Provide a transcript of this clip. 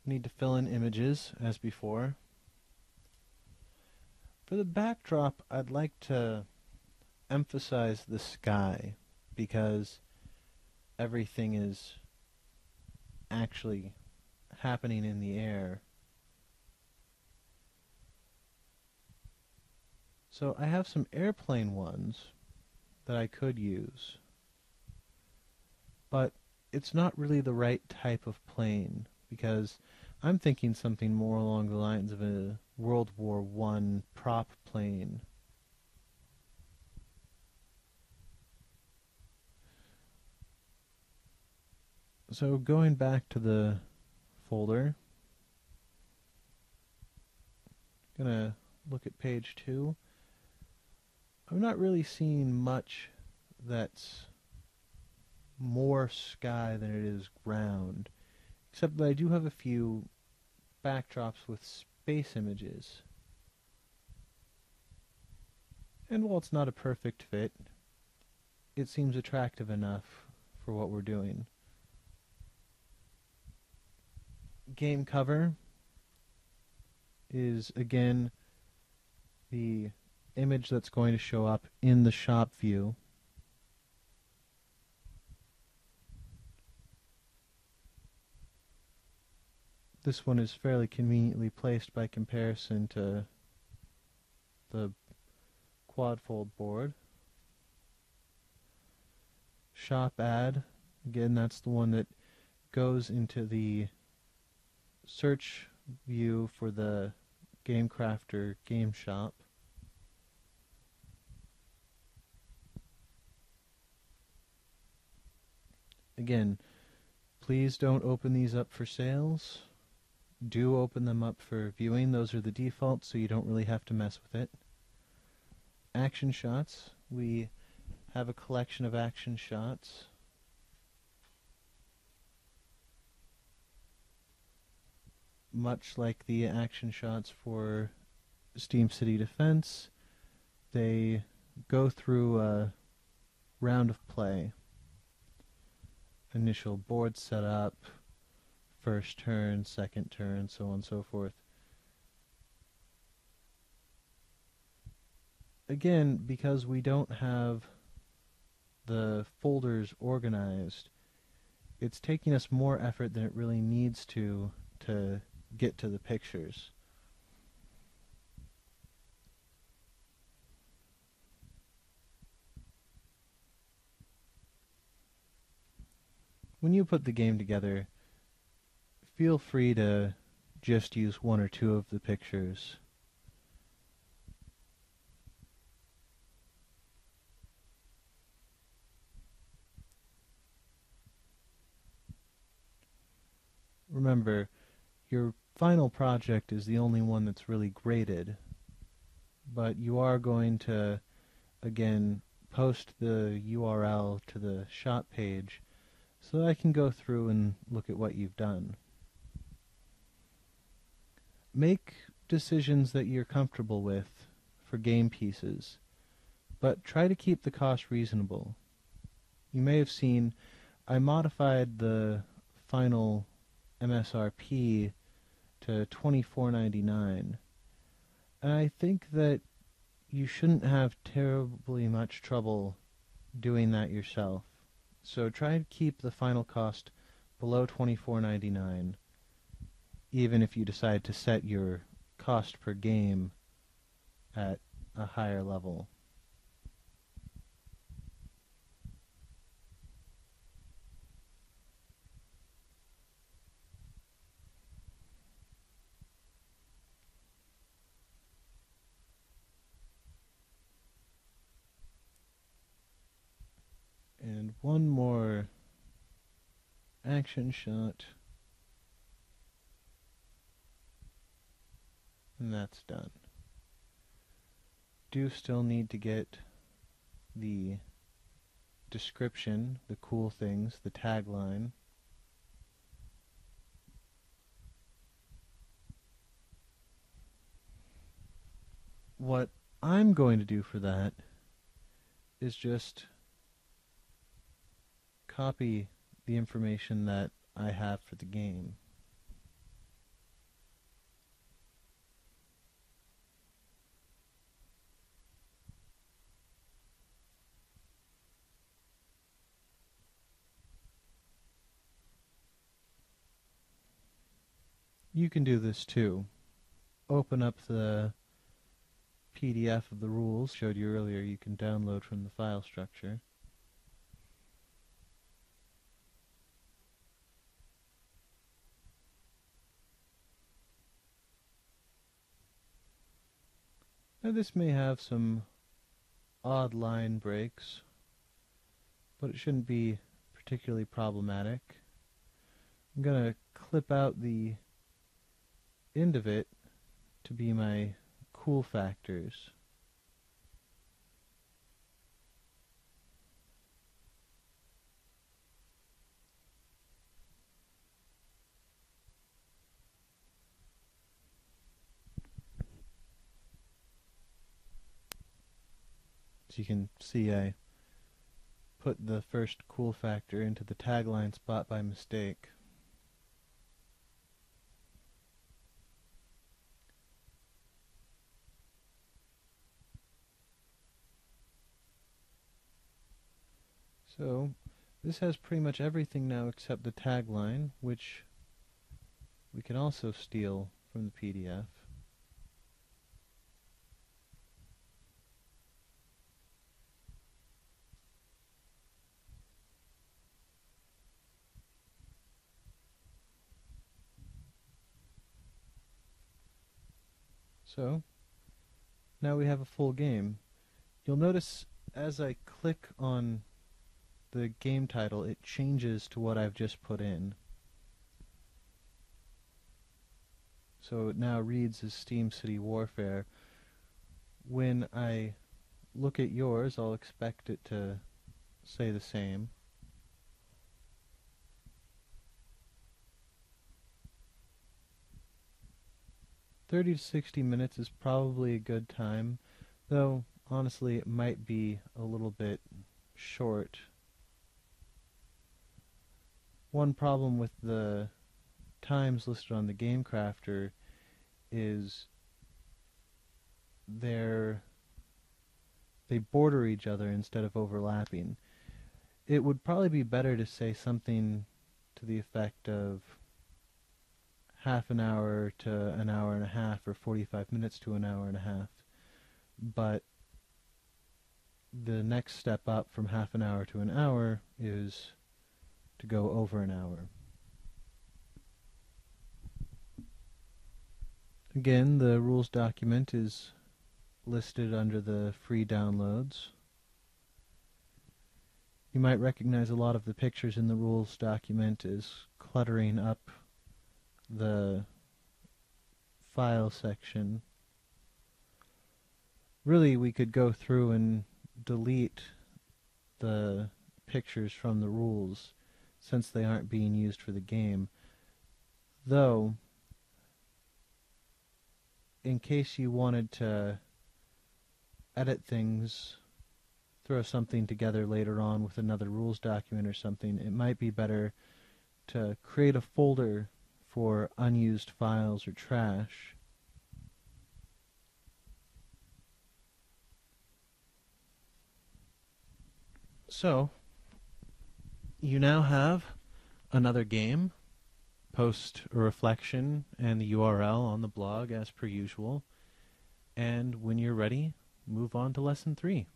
Need to fill in images as before. For the backdrop, I'd like to emphasize the sky because everything is actually happening in the air. So I have some airplane ones that I could use, but it's not really the right type of plane because I'm thinking something more along the lines of a World War I prop plane. So going back to the folder, gonna look at page 2. I'm not really seeing much that's more sky than it is ground, except that I do have a few backdrops with space images. And while it's not a perfect fit, it seems attractive enough for what we're doing. Game cover is again the image that's going to show up in the shop view. This one is fairly conveniently placed by comparison to the quadfold board. Shop ad, again that's the one that goes into the search view for the GameCrafter game shop. Again, please don't open these up for sales. Do open them up for viewing. Those are the defaults, so you don't really have to mess with it. Action shots. We have a collection of action shots. Much like the action shots for Steam City Defense, they go through a round of play. Initial board setup, first turn, second turn, so on and so forth. Again, because we don't have the folders organized, it's taking us more effort than it really needs to get to the pictures. When you put the game together, feel free to just use one or two of the pictures. Remember, your final project is the only one that's really graded, but you are going to, again, post the URL to the shop page so that I can go through and look at what you've done. Make decisions that you're comfortable with for game pieces, but try to keep the cost reasonable. You may have seen I modified the final MSRP to $24.99, and I think that you shouldn't have terribly much trouble doing that yourself. So try to keep the final cost below $24.99, even if you decide to set your cost per game at a higher level. And one more action shot, and that's done. Do still need to get the description, the cool things, the tagline. What I'm going to do for that is just copy the information that I have for the game. You can do this too. Open up the PDF of the rules showed you earlier you can download from the file structure. Now this may have some odd line breaks, but it shouldn't be particularly problematic. I'm going to clip out the end of it to be my cool factors. As you can see, I put the first cool factor into the tagline spot by mistake. So this has pretty much everything now except the tagline, which we can also steal from the PDF. So now we have a full game. You'll notice as I click on the game title, it changes to what I've just put in. So it now reads as Steam City Warfare. When I look at yours, I'll expect it to say the same. "30 to 60 minutes is probably a good time, though honestly it might be a little bit short. One problem with the times listed on the Game Crafter is they border each other instead of overlapping. It would probably be better to say something to the effect of half an hour to an hour and a half, or 45 minutes to an hour and a half. But the next step up from half an hour to an hour is to go over an hour. Again, the rules document is listed under the free downloads. You might recognize a lot of the pictures in the rules document as cluttering up the file section. Really, we could go through and delete the pictures from the rules since they aren't being used for the game. Though, in case you wanted to edit things, throw something together later on with another rules document or something, it might be better to create a folder for unused files or trash. So, you now have another game. Post a reflection and the URL on the blog as per usual. And when you're ready, move on to Lesson 3.